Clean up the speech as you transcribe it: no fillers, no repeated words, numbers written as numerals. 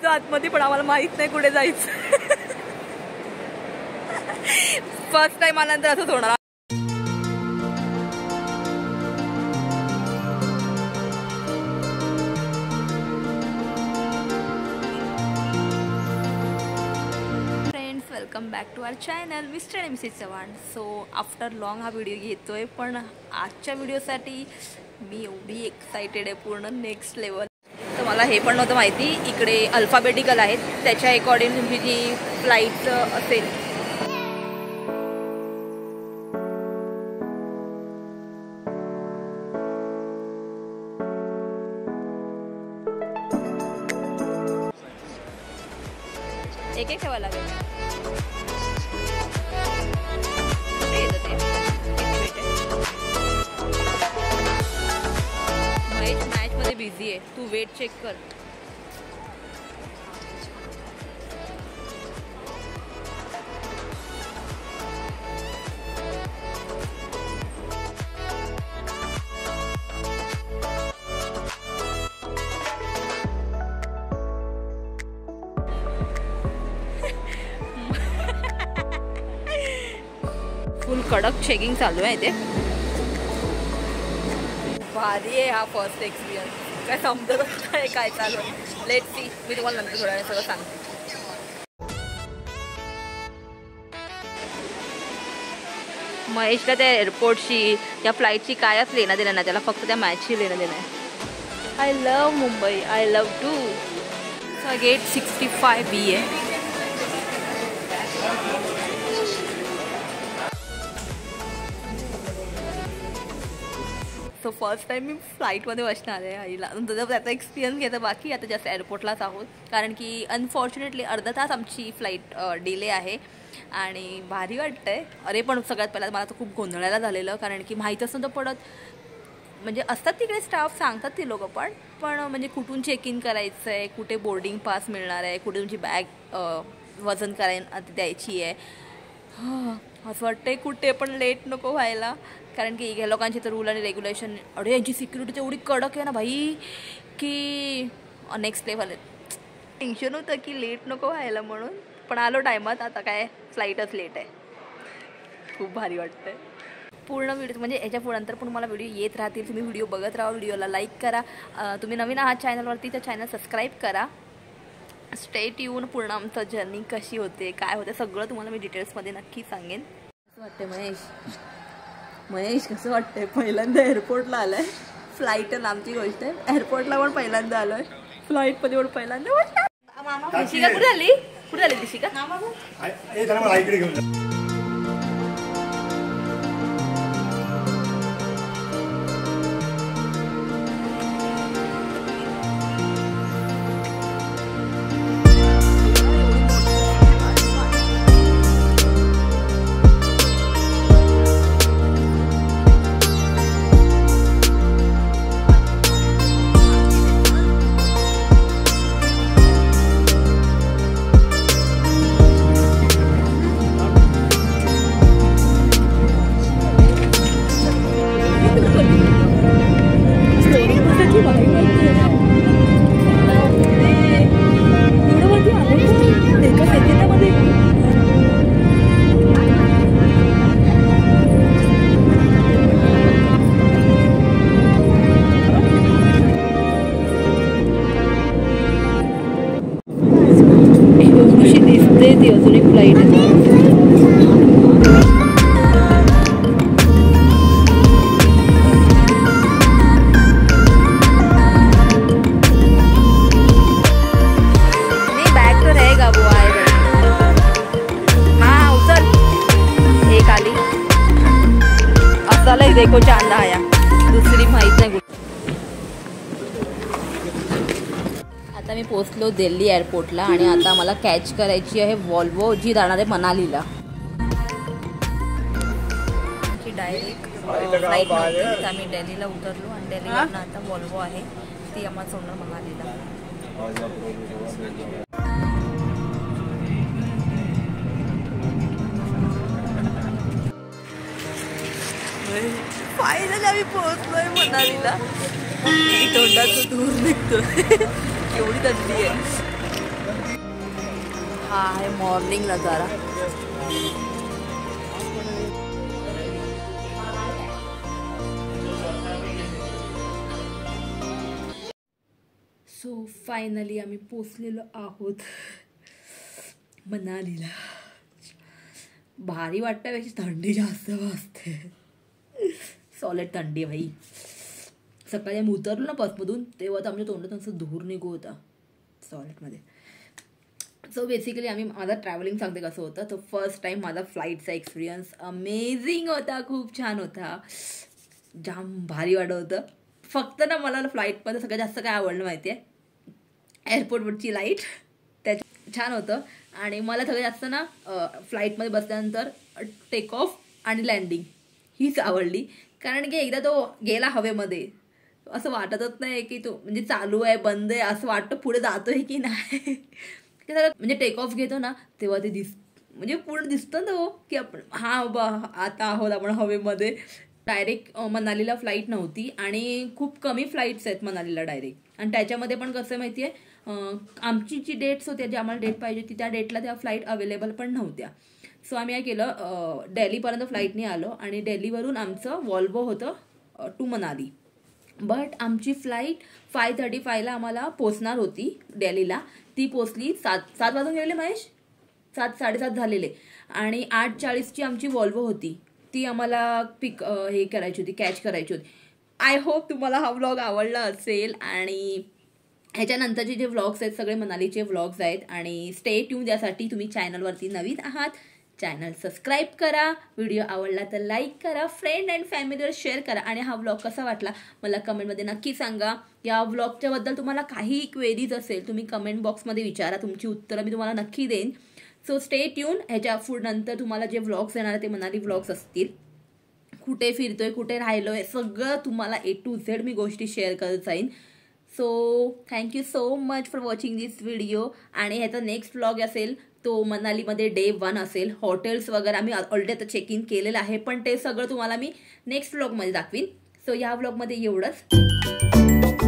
जायचं आतमध्ये, पण आम्हाला माहित नाही कुठे जायचं. फर्स्ट टाइम आल्यानंतर असंच होणार. Welcome back to our channel mister and Mrs Chavan. So after long हा व्हिडिओ घेतोय, पण आजच्या व्हिडिओसाठी मी एवढी एक्सायटेड आहे, पूर्ण नेक्स्ट लेवल. तर मला हे पण नव्हतं माहिती इकडे अल्फाबेटिकल आहेत, त्याच्या अकॉर्डिंग तुमची जी फ्लाईट असेल. एक एक ठेवायला लागेल. महेश मॅच मध्ये बिझी आहे, तू वेट चेक कर. फुल कडक चेकिंग चालू आहे इथे. भारी आहे हा फर्स्ट एक्सपिरियन्स. काय समजतच नाही काय चालू आहे. लेट सी, मी तुम्हाला नंतर थोड्या वेळ सगळं सांगते. महेशला त्या एअरपोर्टशी त्या फ्लाईटची कायच लेणं देणं नाही, त्याला फक्त त्या मॅचशी लेणं देणं आहे. I love Mumbai, I love too. Gate 65B आहे. सो फर्स्ट टाइम मी फ्लाईटमध्ये बसणार आहे आईला. नंतर त्याचा एक्सपिरियन्स घेतं. बाकी आता जास्त एअरपोर्टलाच आहोत, कारण की अनफॉर्च्युनेटली अर्धा तास आमची फ्लाईट डिले आहे आणि भारी वाटतं आहे. अरे पण सगळ्यात पहिला मला तर खूप गोंधळायला झालेलं, कारण की माहीतच नव्हतं पडत. म्हणजे असतात तिकडे स्टाफ, सांगतात ती लोकं, पण म्हणजे कुठून चेक इन करायचं आहे, कुठे बोर्डिंग पास मिळणार आहे, कुठे तुमची बॅग वजन द्यायची आहे. असं वाटतंय कुठे पण लेट नको व्हायला, कारण की ह्या लोकांची तर रूल आणि रेग्युलेशन, अरे यांची सिक्युरिटी तेवढी कडक आहे ना भाई, की नेक्स्ट लेवल आहे. टेन्शन होतं की लेट नको व्हायला म्हणून, पण आलो टायमात. आता काय फ्लाईटच लेट आहे. खूप भारी वाटतंय. पूर्ण व्हिडिओ म्हणजे याच्या पुढंतर पण मला व्हिडिओ येत राहतील. तुम्ही व्हिडिओ बघत राहा, व्हिडिओला लाईक करा. तुम्ही नवीन आहात चॅनलवरती तर चॅनल सबस्क्राईब करा. स्टेट येऊन पूर्ण आमचं जर्नी कशी होते, काय होते, सगळं तुम्हाला मी डिटेल्समध्ये नक्की सांगेन. कसं वाटतंय महेश कसं वाटतंय? पहिल्यांदा एअरपोर्टला आलाय. फ्लाईट लांबची गोष्ट आहे, एअरपोर्टला पण पहिल्यांदा आलोय, फ्लाईटमध्ये पण पहिल्यांदा. दिशिका कुठे आली दिशिका? ती अजून एक फ्लाईट आहे. नहीं बैग तो रहेगा, वो आएगा. हाँ उतर. एक आली असाला देखो चांदा आया, दुसरी माहित नाही. आता मी पोहोचलो दिल्ली एअरपोर्टला आणि आता मला कॅच करायची आहे वॉल्वो, जी जाणार आहे मनालीला. डायरेक्ट फ्लाईट नव्हती, आम्ही दिल्लीला उतरलो आणि दिल्लीवरून आता वॉल्वो आहे, ती आम्हाला सोडणार मनालीला. फायनली आम्ही पोहोचलोय मनालीला. तोंडाचं दूर निघतोय, एवढी थंडी आहे. हा आहे मॉर्निंग नजारा. सो फायनली आम्ही पोचलेलो आहोत मनालीला. भारी वाटण्यापेक्षा थंडी जास्त वाजते. सॉलिड थंडी भाई. सकाळी आम्ही उतरलो ना बसमधून तेव्हा तर आमच्या तोंडात असं धूर निघू होता सॉलिडमध्ये. सो बेसिकली आम्ही माझा ट्रॅव्हलिंग सांगते कसं होतं. तर फर्स्ट टाईम माझा फ्लाईटचा एक्सपिरियन्स अमेझिंग होता. खूप छान होता. जाम भारी वाटत होतं. फक्त ना मला फ्लाईटमध्ये सगळ्यात जास्त काय आवडलं माहिती आहे, एअरपोर्टवरची लाईट. त्याच्या छान होतं. आणि मला सगळ्यात जास्त ना फ्लाईटमध्ये बसल्यानंतर टेक ऑफ आणि लँडिंग हीच आवडली. कारण की एकदा तो गेला हवेमध्ये असं वाटतच नाही की तो म्हणजे चालू आहे बंद आहे, असं वाटतं पुढे जातोय की नाही. ते सगळं म्हणजे टेक ऑफ घेतो ना तेव्हा ते म्हणजे पूर्ण दिसतं ना हो की आपण हा बाबा आता आहोत आपण हवेमध्ये. डायरेक्ट मनालीला फ्लाईट नव्हती आणि खूप कमी फ्लाईट्स आहेत मनालीला डायरेक्ट. आणि त्याच्यामध्ये पण कसं माहिती आहे, आमची जी डेट्स होत्या, जी आम्हाला डेट पाहिजे होती त्या डेटला त्या फ्लाईट अवेलेबल पण नव्हत्या. सो आम्ही काय केलं, दिल्लीपर्यंत फ्लाईटने आलो आणि दिल्लीवरून आमचं वॉल्वो होतं टू मनाली. बट आमची फ्लाईट 5:35ला आम्हाला पोचणार होती दिल्लीला. ती पोचली 7 वाजून गेलेले महेश, 7-7:30 झालेले. आणि 8:40ची आमची वॉल्वो होती, ती आम्हाला हे करायची होती, कॅच करायची होती. आय होप तुम्हाला हा व्लॉग आवडला असेल. आणि ह्याच्यानंतरचे जे व्लॉग्स आहेत सगळे मनालीचे व्लॉग्स आहेत. आणि स्टे ट्यून त्यासाठी तुम्ही चॅनलवरती नवीन आहात, चॅनल सबस्क्राईब करा. व्हिडिओ आवडला तर लाईक करा, फ्रेंड अँड फॅमिलीवर शेअर करा. आणि हा व्लॉग कसा वाटला मला कमेंटमध्ये नक्की सांगा. या व्लॉगच्या बद्दल तुम्हाला काही क्वेरीज असेल तुम्ही कमेंट बॉक्समध्ये विचारा, तुमची उत्तरं मी तुम्हाला नक्की देईन. So stay tune. ह्याच्या नंतर तुम्हाला जे व्लॉग्स येणार ते मनाली व्लॉग्स असतील. कुठे फिरतोय, कुठे राहिलोय, सगळं तुम्हाला A to Z मी गोष्टी शेअर करत जाईन. So thank you so much for watching this video. आणि ह्याचा नेक्स्ट व्लॉग असेल तो मनालीमध्ये डे 1 असेल. हॉटेल्स वगैरे आम्ही ऑलरेडी आता चेक इन केलेलं आहे, पण ते सगळं तुम्हाला मी नेक्स्ट व्लॉगमध्ये दाखवीन. सो या व्लॉगमध्ये एवढंच.